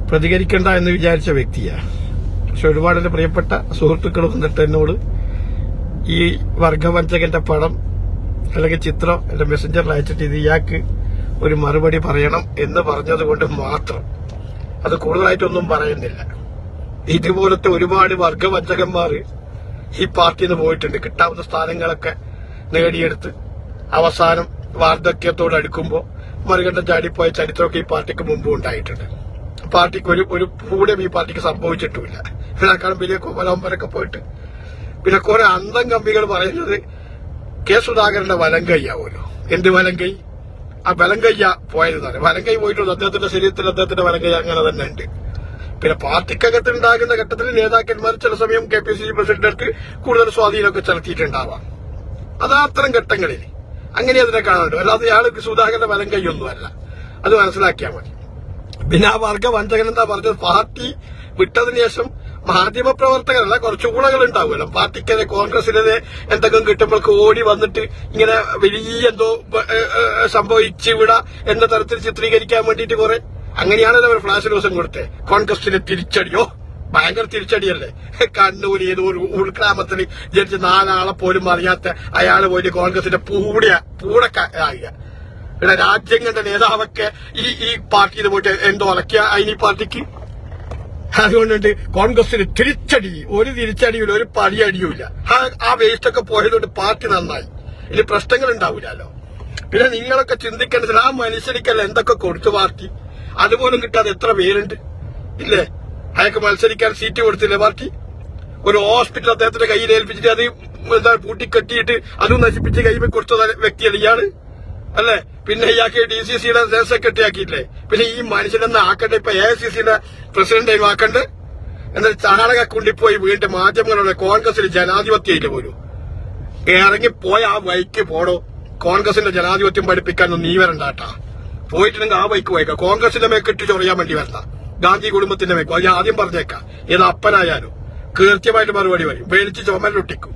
പ്രതികരിക്കണ്ട എന്ന് വിചാരിച്ച വ്യക്തിയാണ്. പക്ഷെ ഒരുപാട് എന്റെ പ്രിയപ്പെട്ട സുഹൃത്തുക്കൾ വന്നിട്ട് എന്നോട് ഈ വർഗവഞ്ചകന്റെ പടം അല്ലെങ്കിൽ ചിത്രം എന്റെ മെസ്സഞ്ചറിൽ അയച്ചിട്ട് ഇത് ഇയാൾക്ക് ഒരു മറുപടി പറയണം എന്ന് പറഞ്ഞത് കൊണ്ട് മാത്രം, അത് കൂടുതലായിട്ടൊന്നും പറയുന്നില്ല. ഇതുപോലത്തെ ഒരുപാട് വർഗവഞ്ചകന്മാർ ഈ പാർട്ടിയിൽ നിന്ന് പോയിട്ടുണ്ട്. കിട്ടാവുന്ന സ്ഥാനങ്ങളൊക്കെ നേടിയെടുത്ത് അവസാനം വാർദ്ധക്യത്തോട് അടുക്കുമ്പോൾ മറുകണ്ഠം ചാടിപ്പോയ ചരിത്രമൊക്കെ ഈ പാർട്ടിക്ക് മുമ്പ് ഉണ്ടായിട്ടുണ്ട്. പാർട്ടിക്ക് ഒരു കൂടെയും ഈ പാർട്ടിക്ക് സംഭവിച്ചിട്ടുമില്ല. ഇതിനേക്കാളും വലിയ കോമലവന്മാരൊക്കെ പോയിട്ട് പിന്നെ കുറെ അന്തം കമ്പികൾ പറയുന്നത് കെ സുധാകരന്റെ വലങ്കയ്യാവുമല്ലോ. എന്ത് വലങ്കൈ? ആ വലങ്കയ്യ പോയതാണ്. വലങ്കൈ പോയിട്ടുണ്ട്. അദ്ദേഹത്തിന്റെ ശരീരത്തിൽ അദ്ദേഹത്തിന്റെ വലങ്കൈ അങ്ങനെ തന്നെ ഉണ്ട്. പിന്നെ പാർട്ടിക്കകത്ത് ഉണ്ടാകുന്ന ഘട്ടത്തിൽ നേതാക്കന്മാർ ചില സമയം KPCC പ്രസിഡന്റ് അടുത്ത് കൂടുതൽ സ്വാധീനമൊക്കെ ചെലുത്തിയിട്ടുണ്ടാവാം. അത് അത്തരം ഘട്ടങ്ങളിൽ അങ്ങനെ അതിനെ കാണാനുണ്ട്. അല്ലാതെ ഇയാൾക്ക് സുധാകരന്റെ വലങ്കൈയൊന്നുമല്ല. അത് മനസ്സിലാക്കിയാൽ മതി. പിന്നെ ആ വർഗവഞ്ചകൻ എന്താ പറഞ്ഞത്? പാർട്ടി വിട്ടതിന് ശേഷം മാധ്യമപ്രവർത്തകരല്ല, കുറച്ചു ഗുണകൾ ഉണ്ടാവുമല്ലോ പാർട്ടിക്കെതിരെ. കോൺഗ്രസിനെതിരെ എന്തെങ്കിലും കിട്ടുമ്പോഴേക്ക് ഓടി വന്നിട്ട് ഇങ്ങനെ വലിയ എന്തോ സംഭവിച്ചു വിടാ എന്ന തരത്തിൽ ചിത്രീകരിക്കാൻ വേണ്ടിയിട്ട് കുറെ അങ്ങനെയാണല്ലോ അവർ ഫ്ലാഷ് ന്യൂസും കൊടുത്തത്. കോൺഗ്രസിന് തിരിച്ചടിയോ, ഭയങ്കര തിരിച്ചടിയല്ലേ. കണ്ണൂർ ഏതോ ഒരു ഉൾഗ്രാമത്തിൽ ജനിച്ച് 4 ആളെ പോലും അറിയാത്ത അയാള് പോയിട്ട് കോൺഗ്രസിന്റെ പൂടക്കായ ഇവിടെ രാജ്യങ്ങളുടെ നേതാവൊക്കെ ഈ പാർട്ടിയിൽ പോയിട്ട് എന്തോ അലക്കിയ അതിന് ഈ പാർട്ടിക്ക്. അതുകൊണ്ടുണ്ട് കോൺഗ്രസിന് തിരിച്ചടി, ഒരു തിരിച്ചടിയില്ല, ഒരു പടിയടിയുമില്ല. ആ വേസ്റ്റ് ഒക്കെ പോയതുകൊണ്ട് പാർട്ടി നന്നായി. ഇനി പ്രശ്നങ്ങൾ ഉണ്ടാവില്ലല്ലോ. പിന്നെ നിങ്ങളൊക്കെ ചിന്തിക്കേണ്ടത് ആ മനുഷ്യനിക്കല്ല എന്തൊക്കെ കൊടുത്തു പാർട്ടി. അതുപോലും കിട്ടാതെ എത്ര പേരുണ്ട് ഇല്ലേ? അയാൾക്ക് മത്സരിക്കാൻ സീറ്റ് കൊടുത്തില്ലേ പാർട്ടി? ഒരു ഹോസ്പിറ്റൽ അദ്ദേഹത്തിന്റെ കയ്യിൽ ഏൽപ്പിച്ചിട്ട് അത് എന്താ പൂട്ടിക്കെട്ടിയിട്ട് അതും നശിപ്പിച്ച് കൈമ കൊടുത്ത വ്യക്തിയല്ല ഇയാള് അല്ലേ? പിന്നെ ഇയാൾക്ക് DCCയുടെ സെക്രട്ടറി ആക്കിയില്ലേ? പിന്നെ ഈ മനുഷ്യനെന്ന് ആക്കണ്ടേ? ഇപ്പൊ AICCയുടെ പ്രസിഡന്റായി ആക്കണ്ട്. എന്നാൽ ചാണക കൊണ്ടിപ്പോയി വീണ്ടും മാധ്യമങ്ങളുടെ കോൺഗ്രസിൽ ജനാധിപത്യമായിട്ട് പോലും ഇറങ്ങിപ്പോയ ആ വൈക്ക് പോടോ. കോൺഗ്രസിന്റെ ജനാധിപത്യം പഠിപ്പിക്കാനൊന്നും നീ വരണ്ടാട്ടാ. പോയിട്ടുണ്ടെങ്കിൽ ആ വൈക്ക് പോയേക്കാം. കോൺഗ്രസിന്റെ മേക്കിട്ട് ചൊറിയാൻ വേണ്ടി വരണ്ട. ഗാന്ധി കുടുംബത്തിന്റെ മേക്കും അത് ഞാൻ ആദ്യം പറഞ്ഞേക്കാം. ഏത് അപ്പനായാലും കൃത്യമായിട്ട് മറുപടി വരും. വേലിച്ച് ചുമലിലൊട്ടിക്കും.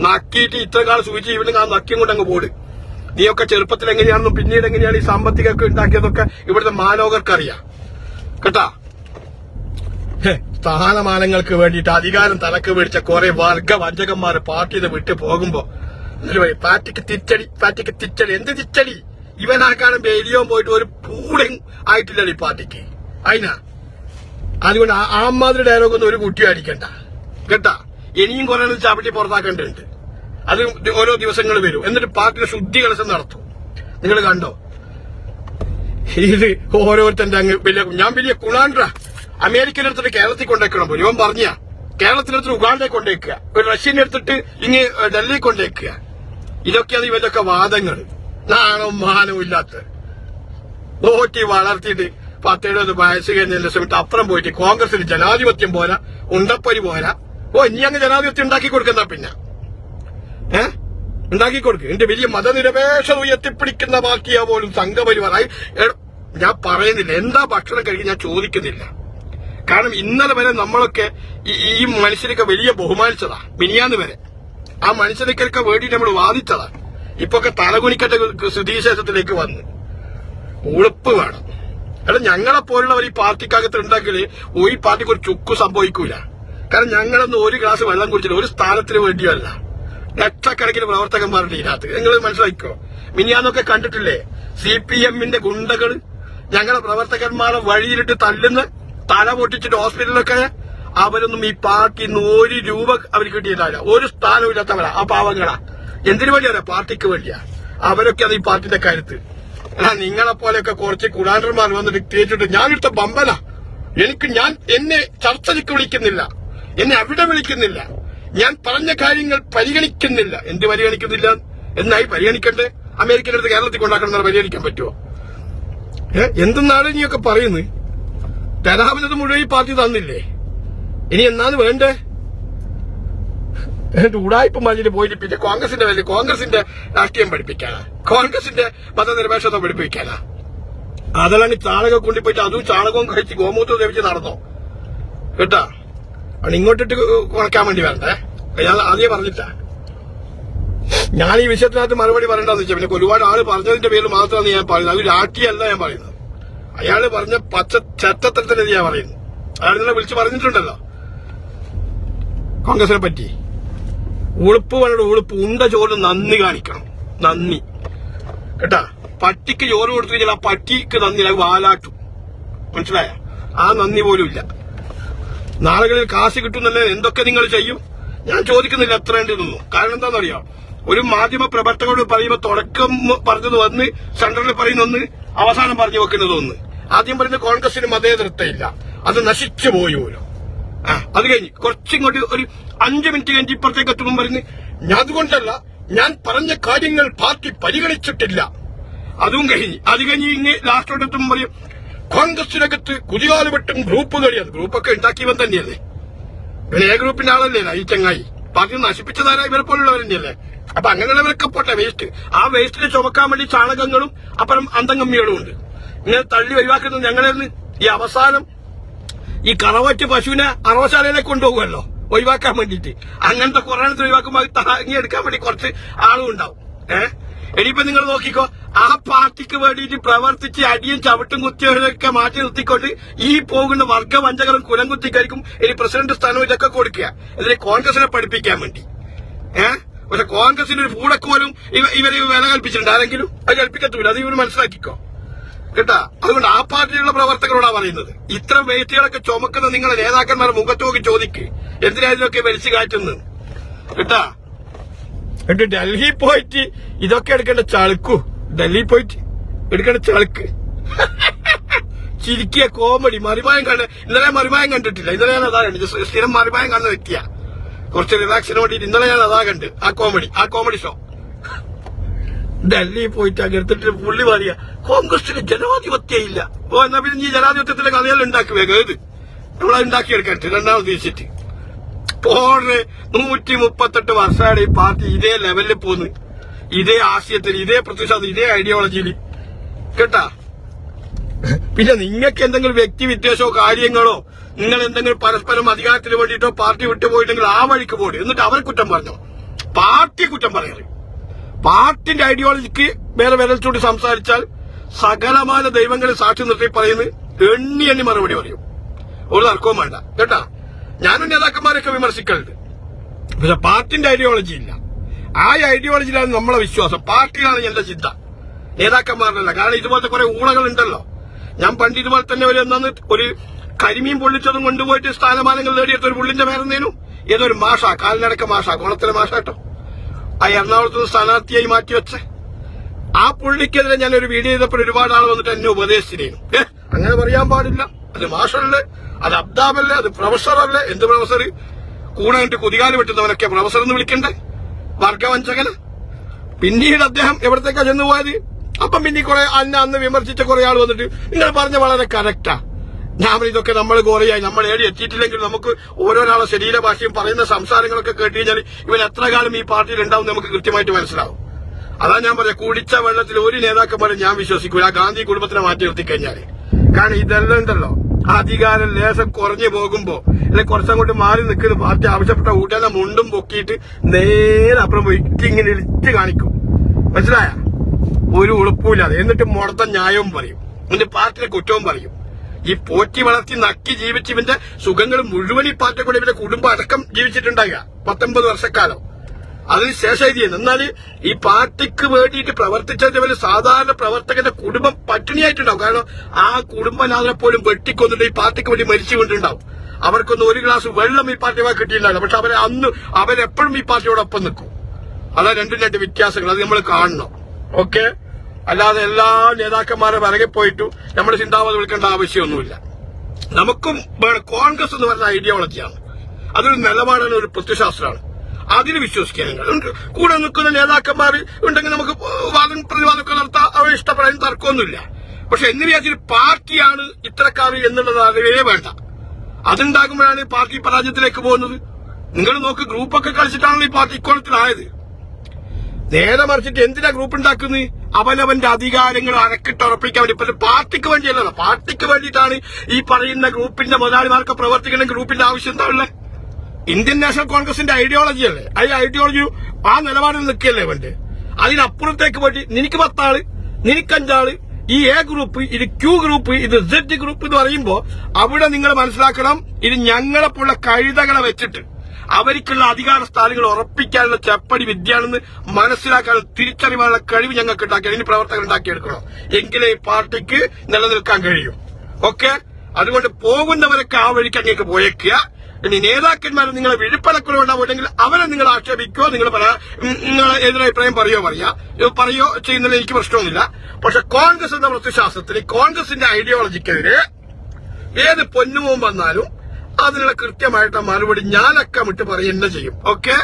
നക്കിയിട്ട് ഇത്ര കാലം സൂചിച്ച് ഇവിടുന്ന് ആ നക്കിയും കൊണ്ട് അങ്ങ് പോട്. നീയൊക്കെ ചെറുപ്പത്തിൽ എങ്ങനെയാണെന്നും പിന്നീട് എങ്ങനെയാണ് ഈ സാമ്പത്തികമൊക്കെ ഉണ്ടാക്കിയതൊക്കെ ഇവിടുത്തെ മാലോകർക്കറിയാം കേട്ടാ. സ്ഥാനമാനങ്ങൾക്ക് വേണ്ടിയിട്ട് അധികാരം തലക്ക് മേടിച്ച കുറെ വർഗവഞ്ചകന്മാർ പാർട്ടിയിൽ നിന്ന് വിട്ടു പോകുമ്പോ പാർട്ടിക്ക് തിരിച്ചടി. എന്ത് തിരിച്ചടി? ഇവനാക്കാനും ബേലിയോ പോയിട്ട് ഒരു പൂളിങ് ആയിട്ടില്ലല്ലോ ഈ പാർട്ടിക്ക്. അതിനാ അതുകൊണ്ട് ആമാതിരി ഡയലോഗൊന്നും ഒരു കുട്ടി അടിക്കണ്ട കേട്ടാ. ഇനിയും കുറെ ചാപ്പിട്ടി പുറത്താക്കേണ്ടതുണ്ട്. അത് ഓരോ ദിവസങ്ങൾ വരും. എന്നിട്ട് പാർട്ടിയുടെ ശുദ്ധി കലശം നടത്തും. നിങ്ങൾ കണ്ടോ? ഇത് ഓരോരുത്തന്റെ അങ്ങ് ഞാൻ വലിയ കുണാൻഡ്ര അമേരിക്കയിലെടുത്തിട്ട് കേരളത്തിൽ കൊണ്ടേക്കണം പോലും. ഇവൻ പറഞ്ഞ കേരളത്തിലെടുത്തിട്ട് ഉഗാണ്ടയിൽ കൊണ്ടേക്കുക, ഒരു റഷ്യനെ എടുത്തിട്ട് ഇങ്ങ് ഡൽഹി കൊണ്ടേക്കുക. ഇതൊക്കെയാണ് ഇവരൊക്കെ വാദങ്ങൾ. നാണവും മാനവും ഇല്ലാത്ത നോറ്റി വളർത്തിയിട്ട് 10-70 വയസ്സ് കഴിഞ്ഞതിന്റെ സമയത്ത് അപ്പുറം പോയിട്ട് കോൺഗ്രസിന് ജനാധിപത്യം പോരാ, ഉണ്ടപ്പരി പോരാ. ഇനി അങ്ങ് ജനാധിപത്യം ഉണ്ടാക്കി കൊടുക്കുന്ന പിന്നെ ഉണ്ടാക്കി കൊടുക്കുക. എന്റെ വലിയ മതനിരപേക്ഷത ഉയർത്തിപ്പിടിക്കുന്ന പാർട്ടിയാ പോലും സംഘപരിവാറായി. ഞാൻ പറയുന്നില്ല എന്താ ഭക്ഷണം കഴിക്കാൻ, ഞാൻ ചോദിക്കുന്നില്ല. കാരണം ഇന്നലെ വരെ നമ്മളൊക്കെ ഈ മനുഷ്യനൊക്കെ വലിയ ബഹുമാനിച്ചതാ. മിനിയാന്ന് വരെ ആ മനുഷ്യനൊക്കെ വേണ്ടി നമ്മൾ വാദിച്ചതാ. ഇപ്പൊക്കെ തലകുനിക്കട്ടെ സ്ഥിതിവിശേഷത്തിലേക്ക് വന്ന് ഉളുപ്പ് വേണം. അല്ല ഞങ്ങളെപ്പോലുള്ളവർ ഈ പാർട്ടിക്കകത്ത് ഉണ്ടാക്കിയാല് ഈ പാർട്ടിക്ക് ഒരു ചുക്ക് സംഭവിക്കൂല. കാരണം ഞങ്ങളൊന്നും ഒരു ഗ്ലാസ് വെള്ളം കുടിച്ചില്ല, ഒരു സ്ഥാനത്തിന് വേണ്ടിയല്ല. ലക്ഷക്കണക്കിന് പ്രവർത്തകന്മാരുടെ ഇതിനകത്ത് നിങ്ങൾ മനസ്സിലാക്കിക്കോ. മിനിയാന്നൊക്കെ കണ്ടിട്ടില്ലേ CPMന്റെ ഗുണ്ടകൾ ഞങ്ങളെ പ്രവർത്തകന്മാരെ വഴിയിലിട്ട് തല്ലുന്ന, തല പൊട്ടിച്ചിട്ട് ഹോസ്പിറ്റലിലൊക്കെ. അവരൊന്നും ഈ പാർട്ടിന്ന് 1 രൂപ അവർ കിട്ടിയിട്ടില്ല. ഒരു സ്ഥാനവും ഇല്ലാത്തവരാ ആ പാവങ്ങളാ. എന്തിനു വേണ്ടിയാ? പാർട്ടിക്ക് വേണ്ടിയാ. അവരൊക്കെ അത് ഈ പാർട്ടിന്റെ കരുത്ത്. നിങ്ങളെ പോലെയൊക്കെ കുറച്ച് കുടാണ്ടർമാർ വന്നിട്ട് തേച്ചിട്ട് ഞാനിടുത്ത ബമ്പല എന്നെ ചർച്ചയ്ക്ക് വിളിക്കുന്നില്ല, എന്നെ അവിടെ വിളിക്കുന്നില്ല, ഞാൻ പറഞ്ഞ കാര്യങ്ങൾ പരിഗണിക്കുന്നില്ല. എന്ത് പരിഗണിക്കുന്നില്ല? എന്നായി പരിഗണിക്കണ്ടേ? അമേരിക്കയുടെ അടുത്ത് കേരളത്തിൽ കൊണ്ടാക്കണം പരിഗണിക്കാൻ പറ്റുമോ? എന്തെന്നാണ് നീയൊക്കെ പറയുന്നത്? തരാവുന്നത് മുഴുവൻ ഈ പാർട്ടി തന്നില്ലേ? ഇനി എന്നാണ് വേണ്ടേ? ഉടായ്പ മഞ്ഞിൽ പോയിട്ട് പിന്നെ കോൺഗ്രസിന്റെ രാഷ്ട്രീയം പഠിപ്പിക്കാനാ, കോൺഗ്രസിന്റെ മതനിരപേക്ഷത പഠിപ്പിക്കാനാ. അതല്ലെങ്കിൽ ചാണകം കൊണ്ടുപോയിട്ട് അതും ചാണകവും കഴിച്ച് ഗോമൂത്രം ധരിച്ച് നടന്നോ കേട്ടാ. അവിടെ ഇങ്ങോട്ടിട്ട് കുണക്കാൻ വേണ്ടി വരണ്ടേ? ഞാൻ ആദ്യം പറഞ്ഞിട്ടാ. ഞാൻ ഈ വിഷയത്തിനകത്ത് മറുപടി പറയേണ്ടതെന്ന് വെച്ചാൽ പിന്നെ ഒരുപാട് ആള് പറഞ്ഞതിന്റെ പേരിൽ മാത്രമാണ് ഞാൻ പറയുന്നത്. അത് രാഷ്ട്രീയമല്ല ഞാൻ പറയുന്നത്. അയാള് പറഞ്ഞ പച്ച ചട്ടത്തരത്തിനെ ഞാൻ പറയുന്നു. അയാൾ നിങ്ങളെ വിളിച്ച് പറഞ്ഞിട്ടുണ്ടല്ലോ കോൺഗ്രസിനെ പറ്റി. ഉളുപ്പ് വേണ്ട, ഉളുപ്പ് ഉണ്ട ചോറ് നന്ദി കാണിക്കണം. നന്ദി കേട്ടാ. പട്ടിക്ക് ചോറ് കൊടുത്തു കഴിഞ്ഞാൽ ആ പട്ടിക്ക് നന്ദി വാലാട്ടും. മനസ്സിലായ? ആ നന്ദി പോലും ഇല്ല. നാളുകളിൽ കാശ് കിട്ടുന്നല്ലേ എന്തൊക്കെ നിങ്ങൾ ചെയ്യും? ഞാൻ ചോദിക്കുന്നില്ല എത്ര ഉണ്ടെന്നൊന്നും. കാരണം എന്താണെന്നറിയാം, ഒരു മാധ്യമ പ്രവർത്തകരോട് പറയുമ്പോൾ തുടക്കം പറഞ്ഞത് ഒന്ന്, സെൻട്രലിൽ പറയുന്ന ഒന്ന്, അവസാനം പറഞ്ഞു വെക്കുന്നത് ഒന്ന്. ആദ്യം പറയുന്ന കോൺഗ്രസിന് മതേതരത്വമില്ല, അത് നശിച്ചു പോയി പോലും. അത് കഴിഞ്ഞ് കുറച്ചിങ്ങോട്ട് ഒരു 5 മിനിറ്റ് കഴിഞ്ഞ് ഇപ്പുറത്തേക്ക് എത്തുമ്പോൾ പറയുന്നത് അതുകൊണ്ടല്ല, ഞാൻ പറഞ്ഞ കാര്യങ്ങൾ പാർട്ടി പരിഗണിച്ചിട്ടില്ല. അതും കഴിഞ്ഞ് അത് കഴിഞ്ഞ് ഇങ്ങനെ ലാസ്റ്റോടെത്തുമ്പോൾ പറയും കോൺഗ്രസിനകത്ത് കുതികാലുവെട്ടും ഗ്രൂപ്പ് കളിയാണ്. ഗ്രൂപ്പൊക്കെ ഉണ്ടാക്കിയവൻ തന്നെയല്ലേ, പിന്നെ എ ഗ്രൂപ്പിന്റെ ആളല്ലേ ഈ ചങ്ങായി. പാർട്ടി നശിപ്പിച്ചതാരാ ഇവരെ പോലുള്ളവർ തന്നെയല്ലേ. അപ്പൊ അങ്ങനെയുള്ളവരൊക്കെ പോട്ടെ, വേസ്റ്റ്. ആ വേസ്റ്റിനെ ചുമക്കാൻ വേണ്ടി ചാണകങ്ങളും അപ്പുറം അന്തംഗമ്മികളും ഉണ്ട്. ഇങ്ങനെ തള്ളി ഒഴിവാക്കുന്നത് ഞങ്ങളെന്ന്. ഈ അവസാനം ഈ കറവറ്റ് പശുവിനെ അറവശാലയിലേക്ക് കൊണ്ടുപോകുമല്ലോ ഒഴിവാക്കാൻ വേണ്ടിയിട്ട്. അങ്ങനത്തെ കുറേണത്തെ ഒഴിവാക്കുമ്പോൾ താങ്ങി എടുക്കാൻ വേണ്ടി കുറച്ച് ആളും ഉണ്ടാവും. ഇനിയിപ്പോ നിങ്ങൾ നോക്കിക്കോ, ആ പാർട്ടിക്ക് വേണ്ടിയിട്ട് പ്രവർത്തിച്ച് അടിയും ചവിട്ടും കുത്തിയൊക്കെ മാറ്റി നിർത്തിക്കൊണ്ട് ഈ പോകുന്ന വർഗവഞ്ചകരും കുലം കുത്തിക്കരിക്കും ഇനി പ്രസിഡന്റ് സ്ഥാനവും ഇതൊക്കെ കൊടുക്കുക. ഇതിനെ കോൺഗ്രസിനെ പഠിപ്പിക്കാൻ വേണ്ടി. പക്ഷെ കോൺഗ്രസിന് ഒരു പൂടക്കോലും ഇവര് വില കൽപ്പിച്ചിട്ടുണ്ട് ആരെങ്കിലും? അത് കൽപ്പിക്കത്തൂല. അത് ഇവര് മനസ്സിലാക്കിക്കോ കേട്ടാ. അതുകൊണ്ട് ആ പാർട്ടിയിലുള്ള പ്രവർത്തകരോടാ പറയുന്നത്, ഇത്തരം വേസ്റ്റുകളൊക്കെ ചുമക്കുന്ന നിങ്ങളെ നേതാക്കന്മാരെ മുഖത്ത് നോക്കി ചോദിക്ക് എന്തിനാ ഇതിലൊക്കെ വലിച്ചു കാറ്റുന്നത് കേട്ടാ. എന്നിട്ട് ഡൽഹി പോയിട്ട് ഇതൊക്കെ എടുക്കേണ്ട ചളുക്കു. ഡൽഹി പോയിട്ട് എടുക്കേണ്ട ചളുക്ക്. ചിരിക്കിയ കോമഡി മറിമായം കണ്ട്. ഇന്നലെ മറിമായം കണ്ടിട്ടില്ല. ഇന്നലെ ഞാൻ അതാ കണ്ടു. സ്ഥിരം മറിമായം കാണുന്ന വ്യക്തിയാ. കുറച്ച് റിലാക്സിന് വേണ്ടിയിട്ട് ഇന്നലെ ഞാൻ അതാ കണ്ട്. ആ കോമഡി ഷോ. ഡൽഹി പോയിട്ട് അങ്ങെടുത്തിട്ട് പുള്ളി പറയുക കോൺഗ്രസിന് ജനാധിപത്യം ഇല്ല. എന്നാ പിന്നെ ഈ ജനാധിപത്യത്തിന്റെ കഥയെല്ലാം ഉണ്ടാക്കി വേഗം ഏത് നമ്മളത് ഉണ്ടാക്കിയെടുക്കാൻ രണ്ടാമത് തിരിച്ചിട്ട് പോറെ 138 വർഷമാണ് ഈ പാർട്ടി ഇതേ ലെവലിൽ പോന്ന്, ഇതേ ആശയത്തിൽ, ഇതേ പ്രതിഷേധം, ഇതേ ഐഡിയോളജിയിൽ കേട്ടാ. പിന്നെ നിങ്ങൾക്ക് എന്തെങ്കിലും വ്യക്തി വിദ്വേഷമോ കാര്യങ്ങളോ, നിങ്ങൾ എന്തെങ്കിലും പരസ്പരം അധികാരത്തിന് വേണ്ടിയിട്ടോ പാർട്ടി വിട്ടുപോയിട്ടുണ്ടെങ്കിൽ ആ വഴിക്ക് പോയി എന്നിട്ട് അവർ കുറ്റം പറഞ്ഞോ. പാർട്ടി കുറ്റം പറയാറ്. പാർട്ടിന്റെ ഐഡിയോളജിക്ക് വേറെ വിരൽ ചൂണ്ടി സംസാരിച്ചാൽ സകലമായ ദൈവങ്ങളെ സാക്ഷി നിർത്തി പറയുന്നത് എണ്ണി മറുപടി പറയും. ഒരു തർക്കവും വേണ്ട കേട്ടാ. ഞാനും നേതാക്കന്മാരൊക്കെ വിമർശിക്കലുണ്ട്. പക്ഷെ പാർട്ടിന്റെ ഐഡിയോളജി ഇല്ല. ആ ഐഡിയോളജിയിലാണ് നമ്മളെ വിശ്വാസം. പാർട്ടിയിലാണ് എന്റെ ചിന്ത, നേതാക്കന്മാരിലല്ല. കാരണം ഇതുപോലത്തെ കുറെ ഊളകൾ ഉണ്ടല്ലോ. ഞാൻ പണ്ട് ഇതുപോലെ തന്നെ ഒരു കരിമീൻ പൊള്ളിച്ചതും കൊണ്ടുപോയിട്ട് സ്ഥാനമാനങ്ങൾ നേടിയെടുത്ത ഒരു പുള്ളിന്റെ പേരെന്തേനും ഏതൊരു മാഷ, കാലിനടക്ക മാഷ, കുളത്തിലെ മാഷ കേട്ടോ. ആ എറണാകുളത്ത് സ്ഥാനാർത്ഥിയായി മാറ്റിവെച്ച ആ പുള്ളിക്കെതിരെ ഞാനൊരു വീഡിയോ ചെയ്തപ്പോൾ ഒരുപാട് ആൾ വന്നിട്ട് എന്നെ ഉപദേശിച്ചിരുന്നു. അങ്ങനെ പറയാൻ പാടില്ല, അത് മാഷല്ലേ, അത് അബ്ദാബല്ലേ, അത് പ്രൊഫസറല്ലേ. എന്ത് പ്രൊഫസർ? കൂടായിട്ട് കുതികാല് വെട്ടുന്നവനൊക്കെ പ്രൊഫസർ എന്ന് വിളിക്കണ്ടേ? വർഗവഞ്ചകന്. പിന്നീട് അദ്ദേഹം എവിടത്തേക്കാ ചെന്നുപോയത്? അപ്പം പിന്നെ കുറെ അന്ന് വിമർശിച്ച കുറെ ആൾ വന്നിട്ട് നിങ്ങൾ പറഞ്ഞ വളരെ കറക്റ്റാ. ഞാൻ ഇതൊക്കെ നമ്മൾ കുറയായി, നമ്മൾ ഏടി എത്തിയിട്ടില്ലെങ്കിൽ നമുക്ക് ഓരോരാളെ ശരീരഭാഷയും പറയുന്ന സംസാരങ്ങളൊക്കെ കേട്ട് കഴിഞ്ഞാൽ ഇവൻ എത്ര കാലം ഈ പാർട്ടിയിൽ ഉണ്ടാവും നമുക്ക് കൃത്യമായിട്ട് മനസ്സിലാവും. അതാ ഞാൻ പറയാം, കുടിച്ച വെള്ളത്തിൽ ഒരു നേതാക്കന്മാരെ ഞാൻ വിശ്വസിക്കൂല ആ ഗാന്ധി കുടുംബത്തിനെ മാറ്റി നിർത്തിക്കഴിഞ്ഞാല്. കാരണം ഇതെല്ലാം ഉണ്ടല്ലോ, അധികാരം ലേശം കുറഞ്ഞു പോകുമ്പോ അല്ലെങ്കിൽ കുറച്ചങ്ങോട്ട് മാറി നിൽക്കുന്ന പാർട്ടി ആവശ്യപ്പെട്ട ഊട്ടേനെ മുണ്ടും പൊക്കിയിട്ട് നേരെ അപ്പുറം പോയി ഇങ്ങനെ ഇടിച്ച് കാണിക്കും. മനസ്സിലായ? ഒരു ഉളുപ്പില്ലാതെ. എന്നിട്ട് മുടത്ത ന്യായവും പറയും, എന്നിട്ട് പാർട്ടിയുടെ കുറ്റവും പറയും. ഈ പോറ്റി വളർത്തി നക്കി ജീവിച്ച് ഇവന്റെ സുഖങ്ങൾ മുഴുവൻ ഈ പാർട്ടിയെ കൂടെ ഇവന്റെ കുടുംബം അടക്കം ജീവിച്ചിട്ടുണ്ടാകുക 19 വർഷക്കാലം. അതിനുശേഷം ഇത് ചെയ്യുന്നു. എന്നാൽ ഈ പാർട്ടിക്ക് വേണ്ടിയിട്ട് പ്രവർത്തിച്ചതുപോലെ സാധാരണ പ്രവർത്തകന്റെ കുടുംബം പട്ടിണിയായിട്ടുണ്ടാവും. കാരണം ആ കുടുംബനാഥനെ പോലും വെട്ടിക്കൊന്നിട്ട് ഈ പാർട്ടിക്ക് വേണ്ടി മരിച്ചുകൊണ്ടുണ്ടാവും. അവർക്കൊന്നും ഒരു ഗ്ലാസ് വെള്ളം ഈ പാർട്ടിമായി കിട്ടിയിട്ടുണ്ടാവില്ല. പക്ഷെ അവരെപ്പോഴും ഈ പാർട്ടിയോടൊപ്പം നിൽക്കും. അതാ രണ്ടും രണ്ട് വ്യത്യാസങ്ങൾ. അത് നമ്മൾ കാണണം. ഓക്കെ? അല്ലാതെ എല്ലാ നേതാക്കന്മാരെ പിറകെ പോയിട്ടു നമ്മുടെ ചിന്താഗതി വിളിക്കേണ്ട ആവശ്യമൊന്നുമില്ല. നമുക്കും കോൺഗ്രസ് എന്ന് പറയുന്ന ഐഡിയോളജിയാണ്, അതൊരു നിലപാടാണ്, ഒരു പ്രത്യശാസ്ത്രമാണ്. അതിന് വിശ്വസിക്കാൻ കൂടെ നിൽക്കുന്ന നേതാക്കന്മാർ ഉണ്ടെങ്കിൽ നമുക്ക് വാദം പ്രതിവാദമൊക്കെ നടത്താം. അവരെ ഇഷ്ടപ്പെടാൻ തർക്കമൊന്നുമില്ല. പക്ഷെ എന്ന് വിചാരിച്ചൊരു പാർട്ടിയാണ് ഇത്തരക്കാർ എന്നുള്ളത് അറിവേ വേണ്ട. അതുണ്ടാകുമ്പോഴാണ് ഈ പാർട്ടി പരാജയത്തിലേക്ക് പോകുന്നത്. നിങ്ങൾ നോക്ക്, ഗ്രൂപ്പൊക്കെ കളിച്ചിട്ടാണല്ലോ ഈ പാർട്ടി ഇക്കോളത്തിലായത്. നേരെ മറിച്ചിട്ട് എന്തിനാ ഗ്രൂപ്പ് ഉണ്ടാക്കുന്നത്? അവനവന്റെ അധികാരങ്ങൾ അരക്കിട്ടുറപ്പിക്കാൻ വേണ്ടി. ഇപ്പൊ പാർട്ടിക്ക് വേണ്ടിയല്ലല്ലോ, പാർട്ടിക്ക് വേണ്ടിയിട്ടാണ് ഈ പറയുന്ന ഗ്രൂപ്പിന്റെ മുതലാളിമാർക്ക് പ്രവർത്തിക്കുന്ന ഗ്രൂപ്പിന്റെ ആവശ്യം എന്താ ഉള്ളത്? ഇന്ത്യൻ നാഷണൽ കോൺഗ്രസിന്റെ ഐഡിയോളജി അല്ലേ, ആ ഐഡിയോളജി ആ നിലപാടിൽ നിൽക്കുകയല്ലേ വേണ്ടത്. അതിനപ്പുറത്തേക്ക് പോയിട്ട് നിനക്ക് 10 ആള്, നിനക്ക് 5 ആള്, ഈ എ ഗ്രൂപ്പ്, ഇത് ക്യൂ ഗ്രൂപ്പ്, ഇത് സെഡ് ഗ്രൂപ്പ് എന്ന് പറയുമ്പോ അവിടെ നിങ്ങൾ മനസ്സിലാക്കണം, ഇത് ഞങ്ങളെപ്പോലുള്ള കഴുതകളെ വെച്ചിട്ട് അവർക്കുള്ള അധികാര സ്ഥാനങ്ങൾ ഉറപ്പിക്കാനുള്ള ചെപ്പടി വിദ്യയാണെന്ന് മനസ്സിലാക്കാനുള്ള തിരിച്ചറിവാനുള്ള കഴിവ് ഞങ്ങൾക്ക് ഉണ്ടാക്കി, ഇനി പ്രവർത്തകർ ഉണ്ടാക്കിയെടുക്കണം. എങ്കിലേ ഈ പാർട്ടിക്ക് നിലനിൽക്കാൻ കഴിയും. ഓക്കെ, അതുകൊണ്ട് പോകുന്നവരൊക്കെ ആ വഴിക്ക് അങ്ങേക്ക് പോയേക്കുക. ഇനി നേതാക്കന്മാർ നിങ്ങളെ വിഴുപ്പലക്കുറവുണ്ടാവുമെങ്കിൽ അവരെ നിങ്ങൾ ആക്ഷേപിക്കോ, നിങ്ങൾ എതിരഭിപ്രായം പറയോ ചെയ്യുന്നതിൽ എനിക്ക് പ്രശ്നമൊന്നുമില്ല. പക്ഷെ കോൺഗ്രസ് എന്ന വൃത്തിശാസ്ത്രത്തിന്, കോൺഗ്രസിന്റെ ഐഡിയോളജിക്കെതിരെ ഏത് പൊന്നുമവും വന്നാലും അതിനുള്ള കൃത്യമായിട്ട് മറുപടി ഞാനൊക്കെ വിട്ട് പറയുക ചെയ്യും. ഓക്കെ.